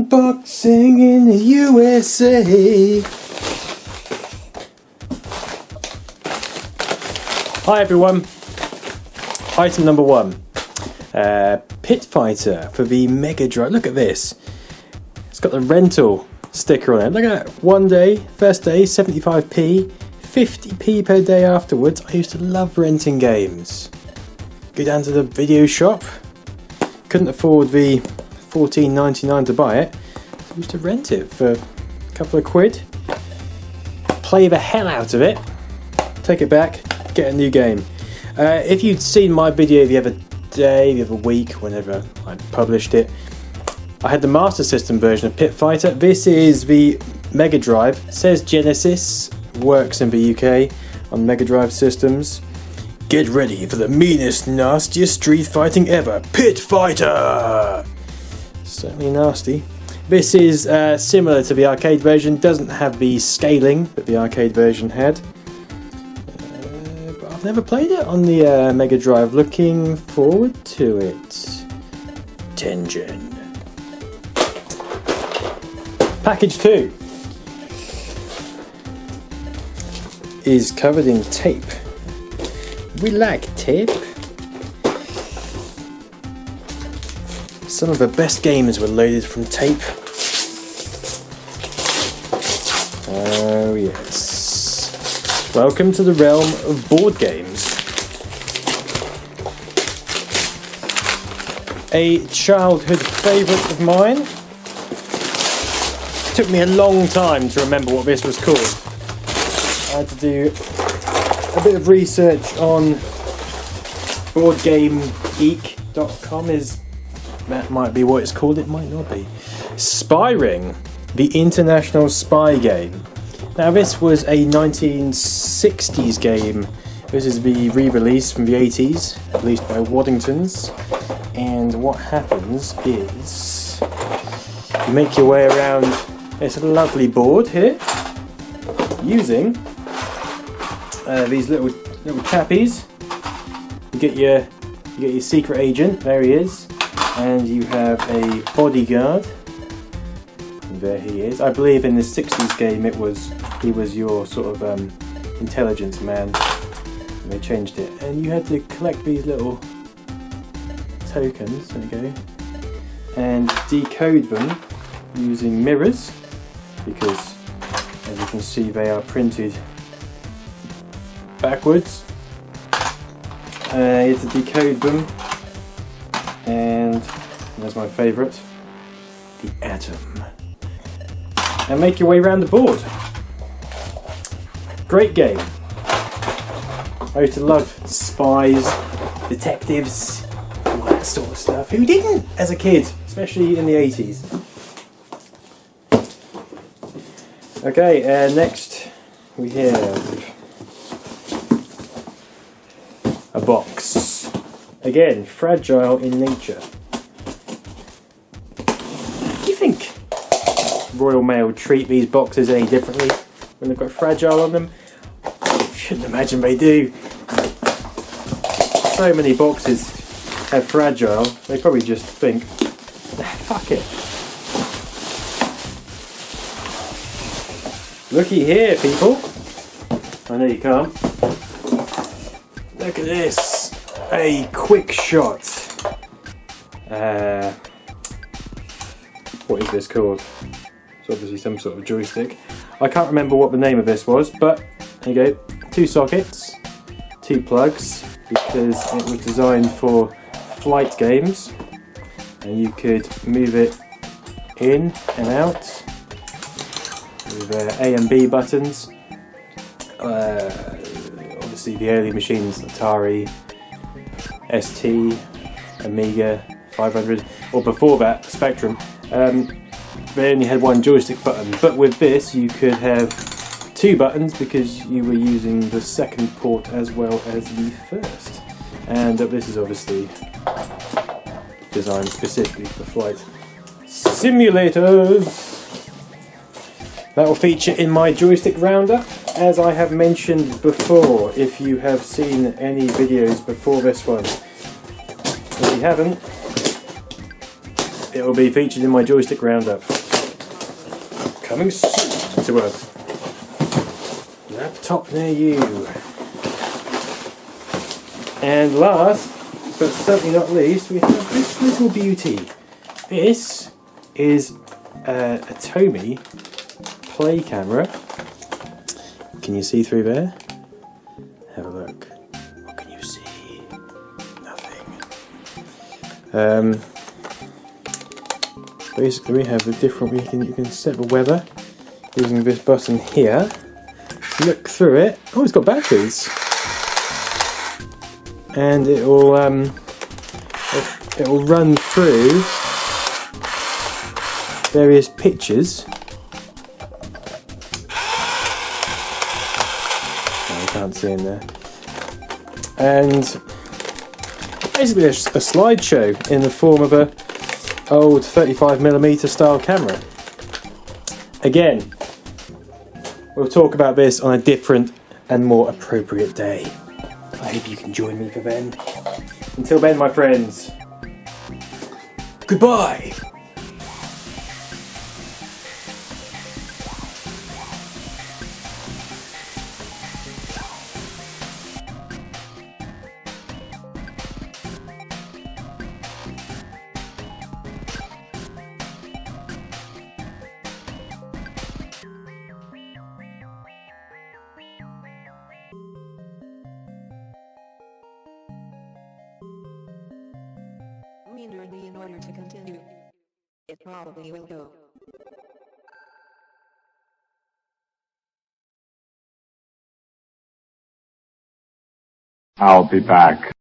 Unboxing in the USA. Hi everyone. Item number one. Pit Fighter for the Mega Drive. Look at this. It's got the rental sticker on it. Look at that. One day, first day, 75p, 50p per day afterwards. I used to love renting games. Go down to the video shop. Couldn't afford the $14.99 to buy it. I used to rent it for a couple of quid. Play the hell out of it. Take it back. Get a new game. If you'd seen my video the other day, the other week, whenever I published it, I had the Master System version of Pit Fighter. This is the Mega Drive. It says Genesis, works in the UK on Mega Drive systems. Get ready for the meanest, nastiest street fighting ever, Pit Fighter! Certainly nasty. This is similar to the arcade version, doesn't have the scaling that the arcade version had. But I've never played it on the Mega Drive. Looking forward to it. Tengen. Package 2 is covered in tape. We like tape. Some of the best games were loaded from tape. Oh yes. Welcome to the realm of board games. A childhood favourite of mine. Took me a long time to remember what this was called. I had to do a bit of research on BoardGameGeek.com. That might be what it's called, it might not be. Spy Ring, the international spy game. Now this was a 1960s game. This is the re-release from the 80s, released by Waddingtons. And what happens is you make your way around this lovely board here using these little chappies. You get your secret agent. There he is. And you have a bodyguard. And there he is. I believe in the 60s game he was your sort of intelligence man. And they changed it. And you had to collect these little tokens, there you go, and decode them using mirrors, because as you can see they are printed backwards. You have to decode them. And there's my favourite, the atom. And make your way around the board. Great game. I used to love spies, detectives, all that sort of stuff. Who didn't as a kid, especially in the 80s? Okay, next we have a box. Again, fragile in nature. Do you think Royal Mail treat these boxes any differently when they've got fragile on them? I shouldn't imagine they do. So many boxes have fragile, they probably just think, fuck it. Looky here, people. I know you can't. Look at this. A Quickshot. What is this called? It's obviously some sort of joystick. I can't remember what the name of this was, but there you go. 2 sockets, 2 plugs, because it was designed for flight games, and you could move it in and out with A and B buttons. Obviously the early machines, Atari, ST, Amiga 500, or before that, Spectrum, they only had 1 joystick button, but with this you could have 2 buttons because you were using the second port as well as the first. And this is obviously designed specifically for flight simulators. That will feature in my joystick roundup, as I have mentioned before, if you have seen any videos before this one. If you haven't, it will be featured in my joystick roundup. coming soon to a laptop near you. And last, but certainly not least, we have this little beauty. This is a Tomy play camera. Can you see through there? Have a look. What can you see? Nothing. Basically, we have a different. You can set the weather using this button here. Look through it. Oh, it's got batteries, and it will run through various pictures. Oh, I can't see in there. And basically a slideshow in the form of a old 35mm style camera. Again, we'll talk about this on a different and more appropriate day. I hope you can join me for then. Until then, my friends, goodbye! In order to continue, it probably will go. I'll be back.